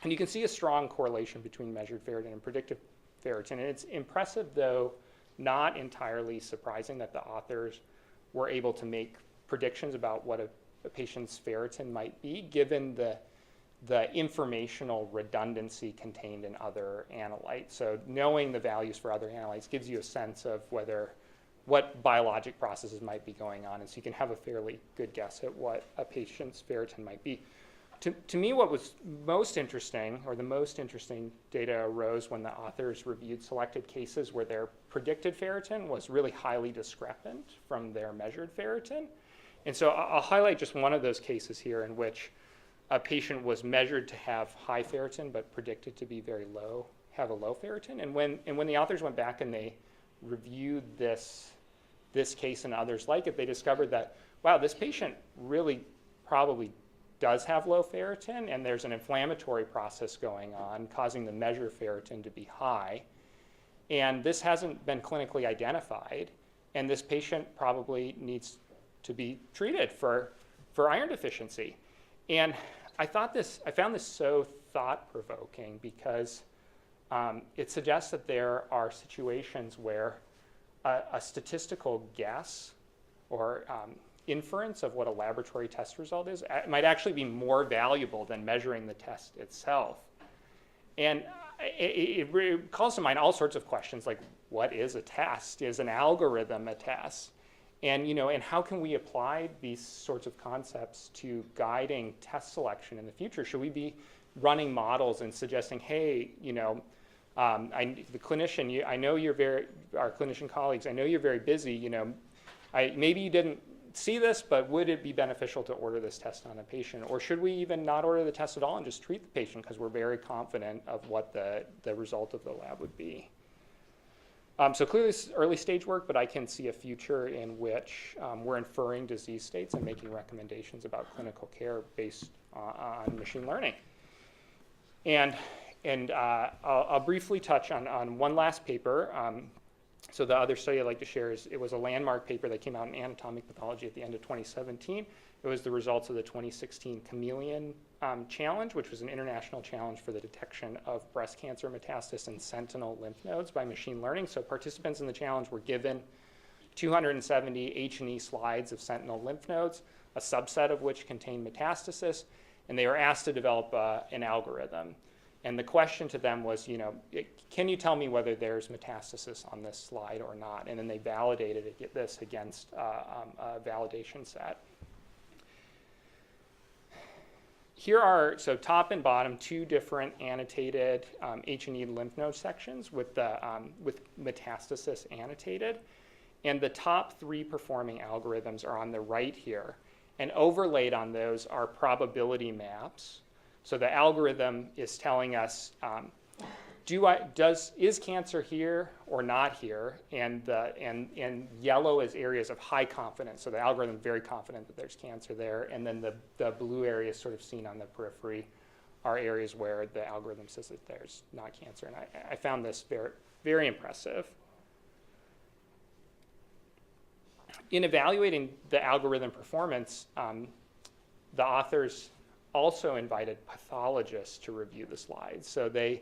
And you can see a strong correlation between measured ferritin and predicted ferritin. And it's impressive, though not entirely surprising, that the authors were able to make predictions about what a patient's ferritin might be, given the informational redundancy contained in other analytes. So knowing the values for other analytes gives you a sense of what biologic processes might be going on, and so you can have a fairly good guess at what a patient's ferritin might be. To me, what was most interesting, or the most interesting data arose when the authors reviewed selected cases where their predicted ferritin was really highly discrepant from their measured ferritin. And so I'll highlight just one of those cases here in which a patient was measured to have high ferritin but predicted to be very low, have a low ferritin. And when the authors went back and they reviewed this this case and others like it, they discovered that, wow, this patient really probably does have low ferritin, and there's an inflammatory process going on causing the measure ferritin to be high. And this hasn't been clinically identified, and this patient probably needs to be treated for iron deficiency. And I found this so thought-provoking because it suggests that there are situations where a statistical guess or inference of what a laboratory test result is might actually be more valuable than measuring the test itself. And it calls to mind all sorts of questions like, what is a test? Is an algorithm a test? And, and how can we apply these sorts of concepts to guiding test selection in the future? Should we be running models and suggesting, hey, the clinician, I know our clinician colleagues, I know you're very busy, maybe you didn't see this, but would it be beneficial to order this test on a patient? Or should we even not order the test at all and just treat the patient because we're very confident of what the result of the lab would be? So clearly this is early stage work, but I can see a future in which we're inferring disease states and making recommendations about clinical care based on machine learning. And I'll briefly touch on one last paper. So the other study I'd like to share it was a landmark paper that came out in Anatomic Pathology at the end of 2017. It was the results of the 2016 Chameleon Challenge, which was an international challenge for the detection of breast cancer metastasis in sentinel lymph nodes by machine learning. So participants in the challenge were given 270 H&E slides of sentinel lymph nodes, a subset of which contained metastasis, and they were asked to develop an algorithm. And the question to them was, can you tell me whether there's metastasis on this slide or not? And then they validated this against a validation set. Here are, so top and bottom, two different annotated H&E lymph node sections with metastasis annotated. And the top three performing algorithms are on the right here. And overlaid on those are probability maps. So the algorithm is telling us, is cancer here or not here? And yellow is areas of high confidence. So the algorithm is very confident that there's cancer there. And then the blue areas sort of seen on the periphery are areas where the algorithm says that there's not cancer. And I found this very, very impressive. In evaluating the algorithm performance, the authors also invited pathologists to review the slides. So they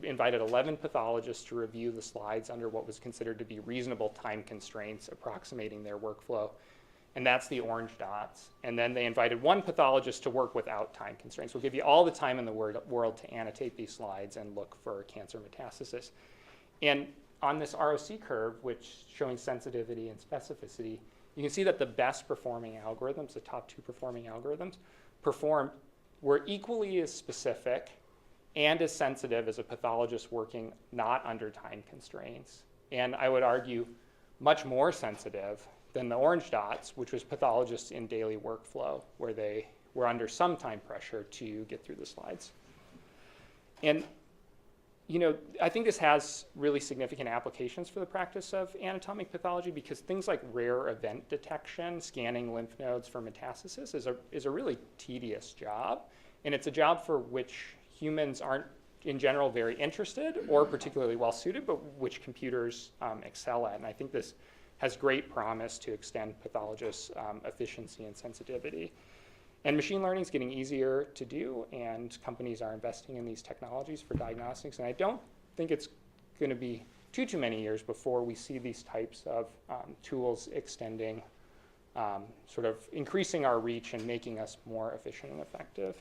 invited 11 pathologists to review the slides under what was considered to be reasonable time constraints approximating their workflow. And that's the orange dots. And then they invited one pathologist to work without time constraints. We'll give you all the time in the world to annotate these slides and look for cancer metastasis. And on this ROC curve, which showing sensitivity and specificity, you can see that the best performing algorithms, the top two performing algorithms, were equally as specific and as sensitive as a pathologist working not under time constraints. And I would argue much more sensitive than the orange dots, which was pathologists in daily workflow, where they were under some time pressure to get through the slides. And I think this has really significant applications for the practice of anatomic pathology because things like rare event detection, scanning lymph nodes for metastasis is a really tedious job. And it's a job for which humans aren't, in general, very interested or particularly well suited, but which computers excel at. And I think this has great promise to extend pathologists' efficiency and sensitivity. And machine learning is getting easier to do, and companies are investing in these technologies for diagnostics. And I don't think it's going to be too many years before we see these types of tools extending, sort of increasing our reach and making us more efficient and effective.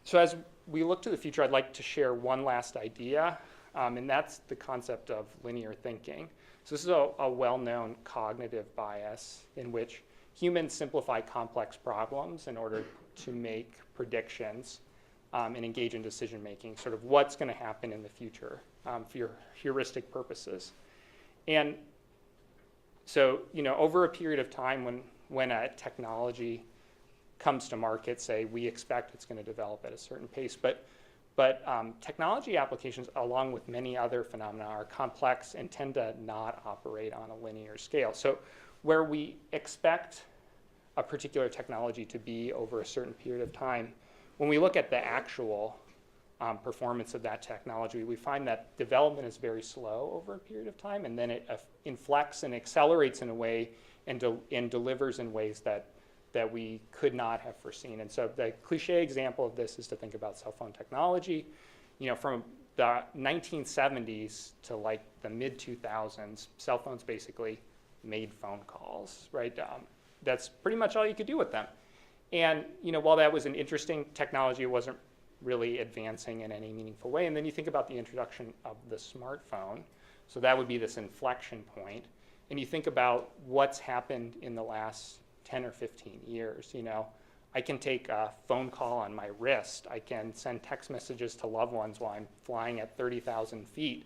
So as we look to the future, I'd like to share one last idea, and that's the concept of linear thinking. So this is a well-known cognitive bias in which humans simplify complex problems in order to make predictions and engage in decision making, sort of what's going to happen in the future for heuristic purposes. And so, over a period of time when a technology comes to market, say we expect it's going to develop at a certain pace, but But technology applications, along with many other phenomena, are complex and tend to not operate on a linear scale. So where we expect a particular technology to be over a certain period of time, when we look at the actual performance of that technology, we find that development is very slow over a period of time, and then it inflects and accelerates in a way and delivers in ways that we could not have foreseen. And so the cliche example of this is to think about cell phone technology. From the 1970s to like the mid-2000s, cell phones basically made phone calls, right? That's pretty much all you could do with them. And while that was an interesting technology, it wasn't really advancing in any meaningful way. And then you think about the introduction of the smartphone. So that would be this inflection point. And you think about what's happened in the last 10 or 15 years. I can take a phone call on my wrist. I can send text messages to loved ones while I'm flying at 30,000 feet.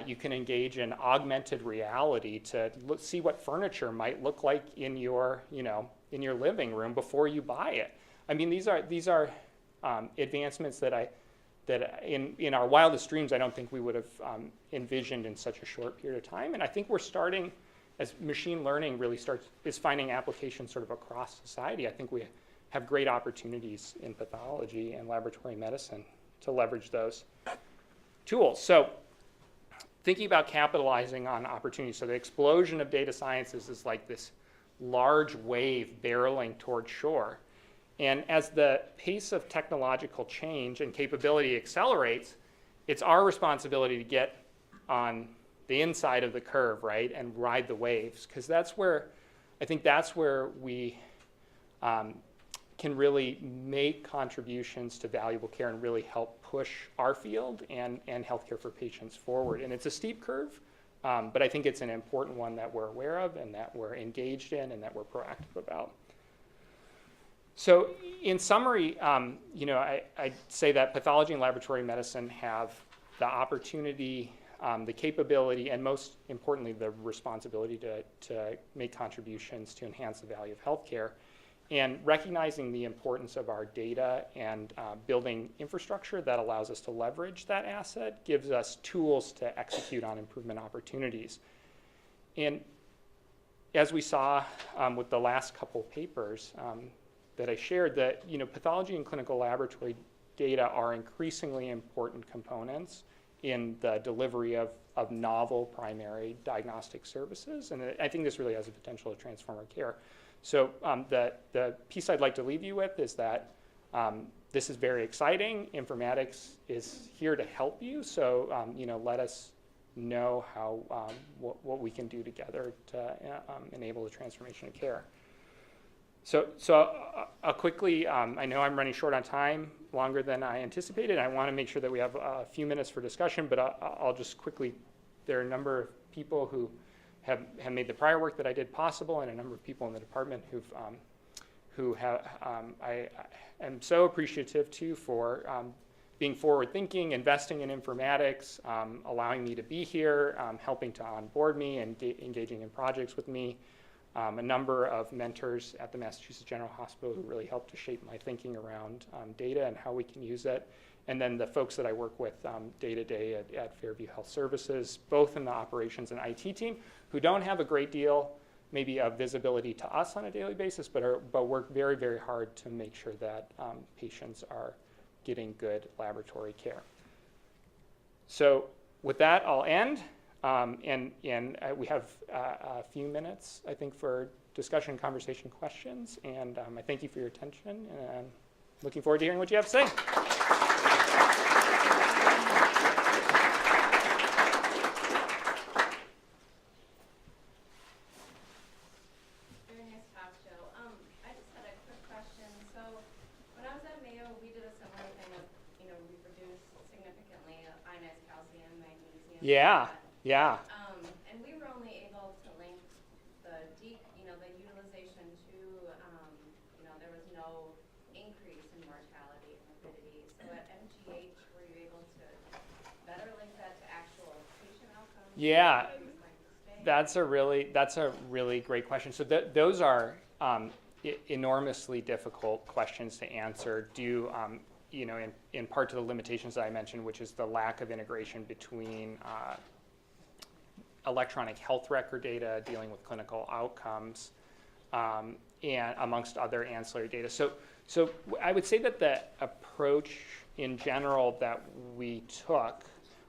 You can engage in augmented reality to see what furniture might look like in your living room before you buy it. I mean, these are advancements that in our wildest dreams, I don't think we would have envisioned in such a short period of time. And I think we're starting, as machine learning really is finding applications sort of across society. I think we have great opportunities in pathology and laboratory medicine to leverage those tools. So thinking about capitalizing on opportunities. So the explosion of data sciences is like this large wave barreling toward shore. And as the pace of technological change and capability accelerates, it's our responsibility to get on the inside of the curve, right, and ride the waves, because that's where we can really make contributions to valuable care and really help push our field and healthcare for patients forward. And it's a steep curve, but I think it's an important one that we're aware of and that we're engaged in and that we're proactive about. So in summary, I'd say that pathology and laboratory medicine have the opportunity, the capability, and most importantly, the responsibility to make contributions to enhance the value of healthcare. And recognizing the importance of our data and building infrastructure that allows us to leverage that asset gives us tools to execute on improvement opportunities. And as we saw with the last couple papers that I shared, that pathology and clinical laboratory data are increasingly important components in the delivery of novel primary diagnostic services. And I think this really has the potential to transform our care. So the piece I'd like to leave you with is that this is very exciting. Informatics is here to help you. So let us know how what we can do together to enable the transformation of care. So I'll quickly, I know I'm running short on time, longer than I anticipated. I want to make sure that we have a few minutes for discussion, but I'll just quickly, there are a number of people who have made the prior work that I did possible, and a number of people in the department I am so appreciative to for being forward-thinking, investing in informatics, allowing me to be here, helping to onboard me and engaging in projects with me. A number of mentors at the Massachusetts General Hospital who really helped to shape my thinking around data and how we can use it. And then the folks that I work with day to day at Fairview Health Services, both in the operations and IT team, who don't have a great deal maybe of visibility to us on a daily basis, but work very, very hard to make sure that patients are getting good laboratory care. So with that, I'll end. And we have a few minutes, I think, for discussion, conversation, questions. And I thank you for your attention. And I'm looking forward to hearing what you have to say. Very nice talk, Joe. I just had a quick question. So when I was at Mayo, we did a similar thing of, reproduce significantly ionized calcium, magnesium. Yeah. Yeah. And we were only able to link the utilization to, there was no increase in mortality and morbidity. So at MGH, were you able to better link that to actual patient outcomes? Yeah. That's a really great question. So those are enormously difficult questions to answer. in part to the limitations that I mentioned, which is the lack of integration between electronic health record data dealing with clinical outcomes and amongst other ancillary data. So I would say that the approach in general that we took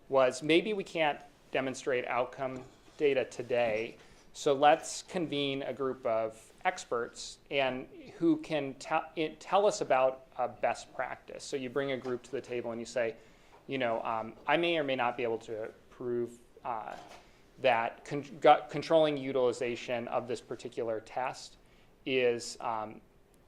was maybe we can't demonstrate outcome data today, so let's convene a group of experts and who can tell us about a best practice. So you bring a group to the table and you say, I may or may not be able to prove that controlling utilization of this particular test is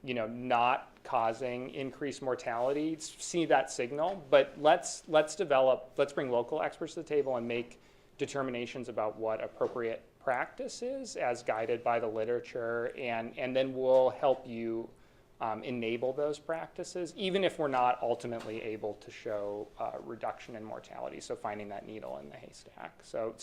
not causing increased mortality. See that signal, but let's bring local experts to the table and make determinations about what appropriate practice is as guided by the literature, and then we'll help you enable those practices, even if we're not ultimately able to show reduction in mortality, so finding that needle in the haystack. So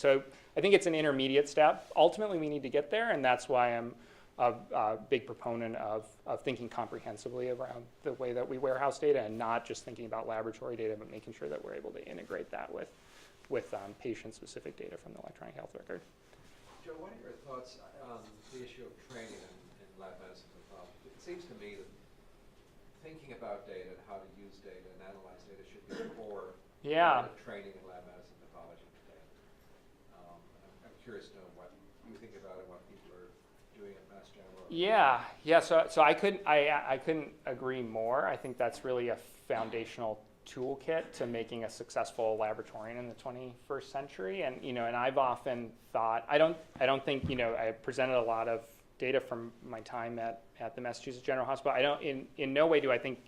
I think it's an intermediate step. Ultimately, we need to get there, and that's why I'm a big proponent of thinking comprehensively around the way that we warehouse data and not just thinking about laboratory data, but making sure that we're able to integrate that with patient-specific data from the electronic health record. Joe, what are your thoughts on the issue of training in lab medicine pathology? It seems to me that thinking about data and how to use data and analyze data should be the core part of training in lab medicine pathology today. I'm curious to know what you think about it, what people are doing at Mass General. Yeah. So I couldn't agree more. I think that's really a foundational toolkit to making a successful laboratorian in the 21st century. And and I've often thought I don't think I presented a lot of data from my time at the Massachusetts General Hospital. I don't in no way do I think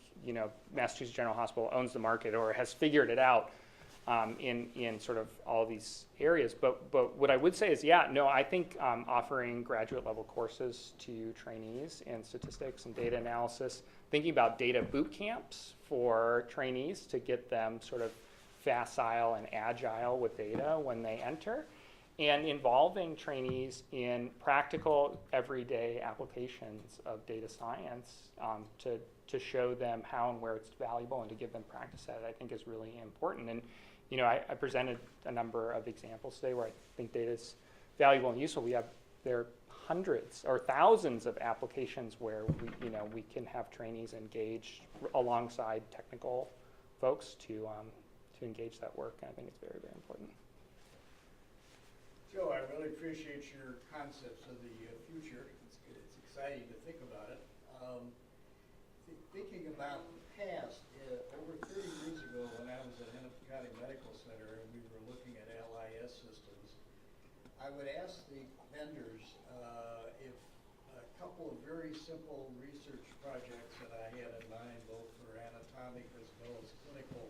Massachusetts General Hospital owns the market or has figured it out in sort of all these areas. But what I would say is, I think offering graduate level courses to trainees in statistics and data analysis, thinking about data boot camps for trainees to get them sort of facile and agile with data when they enter, and involving trainees in practical everyday applications of data science to show them how and where it's valuable and to give them practice at it, I think is really important. And I presented a number of examples today where I think data is valuable and useful. There are hundreds or thousands of applications where we can have trainees engaged alongside technical folks to engage that work. And I think it's very, very important. Joe, I really appreciate your concepts of the future. It's exciting to think about it. Thinking about the past, over 30 years ago when I was at Hennepin County Medical Center and we were looking at LIS systems, I would ask the vendors if a couple of very simple research projects that I had in mind, both for anatomic as well as clinical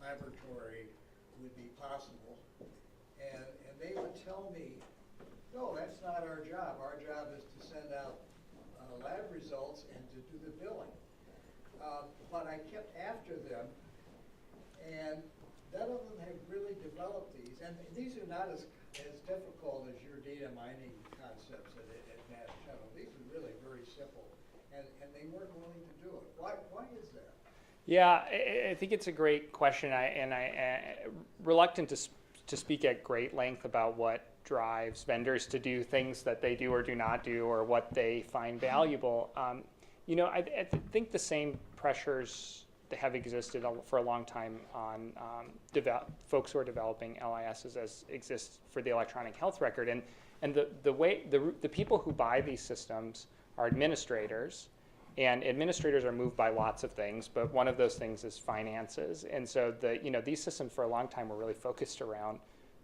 laboratory, would be possible. And they would tell me, no, that's not our job. Our job is to send out lab results and to do the billing. But I kept after them, and none of them have really developed these. And these are not as difficult as your data mining concepts at Mass General. These are really very simple, and they weren't willing to do it. Why is that? Yeah, I think it's a great question. I'm reluctant to speak at great length about what drives vendors to do things that they do or do not do, or what they find valuable. I think the same pressures that have existed for a long time on folks who are developing LISs as exists for the electronic health record. And the people who buy these systems are administrators, and administrators are moved by lots of things, but one of those things is finances. And so these systems for a long time were really focused around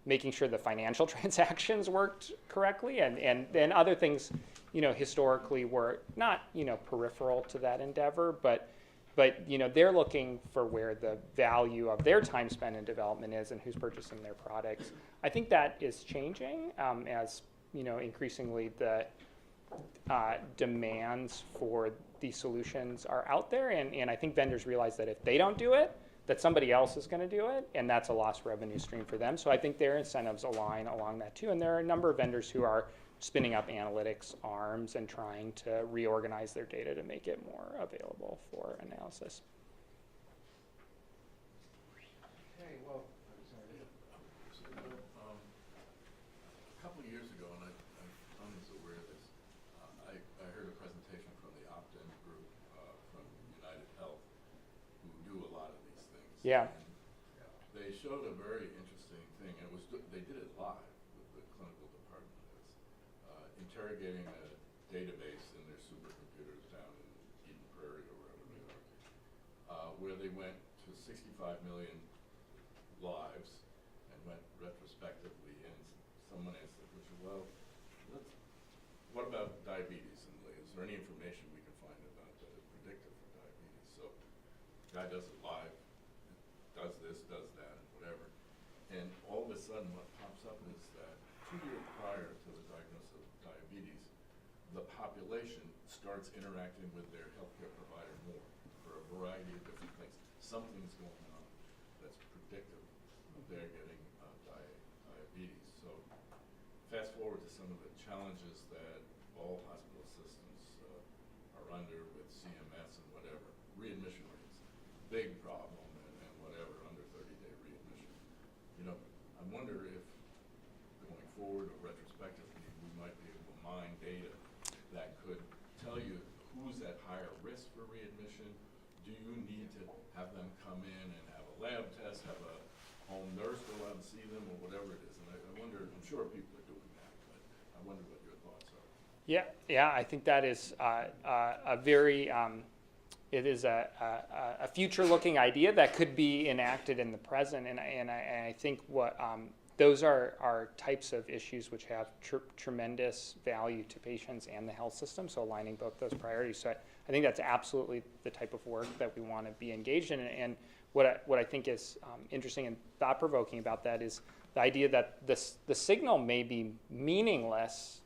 making sure the financial transactions worked correctly, and then other things historically were not peripheral to that endeavor, but they're looking for where the value of their time spent in development is and who's purchasing their products. I think that is changing as increasingly the demands for these solutions are out there, and I think vendors realize that if they don't do it, that somebody else is going to do it, and that's a lost revenue stream for them. So I think their incentives align along that too, and there are a number of vendors who are spinning up analytics arms and trying to reorganize their data to make it more available for analysis. Okay, well, I'm sorry. So, a couple of years ago, and I was aware of this, I heard a presentation from the opt-in group from United Health, who do a lot of these things. Yeah. And they showed a very interesting thing, and they did it live with the clinical department. It's interrogating a database in their supercomputers down in Eden Prairie or wherever they are, where they went to 65 million lives and went retrospectively, and someone asked the question, well, what about diabetes? And is there any information we can find about that is predictive for diabetes? So the guy does it live, does this, does that, and whatever. And all of a sudden what pops up is that 2 years prior to the diagnosis of diabetes, the population starts interacting with their healthcare provider more for a variety of different things. Something's going on that's predictive of their getting diabetes. So fast forward to some of the challenges that all hospital systems are under with CMS and whatever. Readmission rates, big problem, and whatever, under 30-day readmission. You know, I wonder if going forward or retrospectively, we might be able to mine data that could tell you who's at higher risk for readmission. Do you need to have them come in and have a lab test, have a home nurse go out and see them, or whatever it is? And I wonder, I'm sure people are doing that, but I wonder what your thoughts are. Yeah, I think that is a very, it is a future-looking idea that could be enacted in the present, and I think what those are types of issues which have tremendous value to patients and the health system, so aligning both those priorities. So I think that's absolutely the type of work that we want to be engaged in, and what I think is interesting and thought-provoking about that is the idea that the signal may be meaningless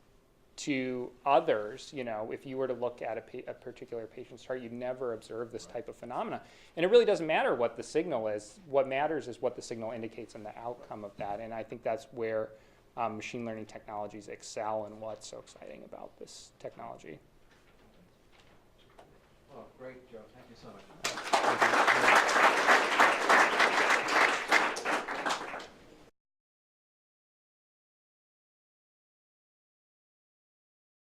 to others. You know, if you were to look at a particular patient's chart, you'd never observe this type of phenomena. And it really doesn't matter what the signal is. What matters is what the signal indicates and the outcome of that. And I think that's where machine learning technologies excel and what's so exciting about this technology. Oh, great, Joe. Thank you so much.